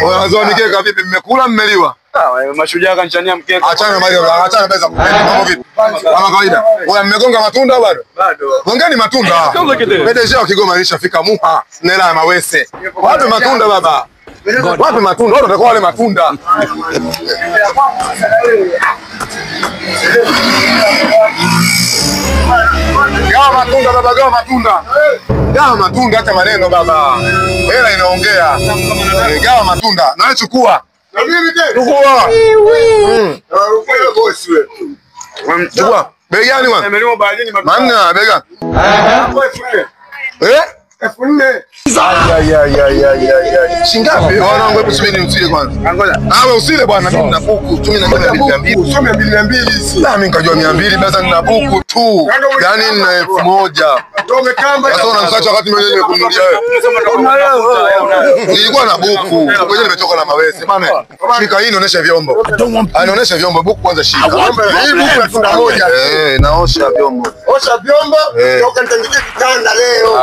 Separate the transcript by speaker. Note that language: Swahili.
Speaker 1: Wanazoa mikeka vipi? Mmekula mmeliwa?
Speaker 2: Mashujaa kanchania mkeka.
Speaker 1: Achana pesa kupenda. Mambo vipi? Kama kawaida. Wewe mmegonga matunda bado?
Speaker 2: Bado.
Speaker 1: Gongeni matunda. PDG wa Kigoma alishafika Muha, Nela ya Mawese. Wapi matunda baba? Wapi matunda? Watu watakuwa wale matunda. Gawa matunda baba, gawa matunda. Gawa matunda, acha maneno baba. Hela inaongea. Gawa matunda. Na wewe chukua. Chukua. Chukua. Bei gani bwana? Manna, bei gani? Shingapi? Wanangu hebu subiri usile kwanza. Ngoja. Wewe usile bwana, mimi nina buku. Tumie na 200. Usome 200 hizi. Na mimi nikajua 200 basi nina buku tu. Yaani nina 1000. Sasa unamsacha wakati mimi nimekununulia wewe. Nilikuwa na buku. Ngoja nimetoka na Mawese. Bana. Shika hii inaonyesha vyombo. Anaonyesha vyombo, buku kwanza shika. Hii buku ya tunda moja. Naosha vyombo. Osha vyombo, ndio kanitandike kitanda leo.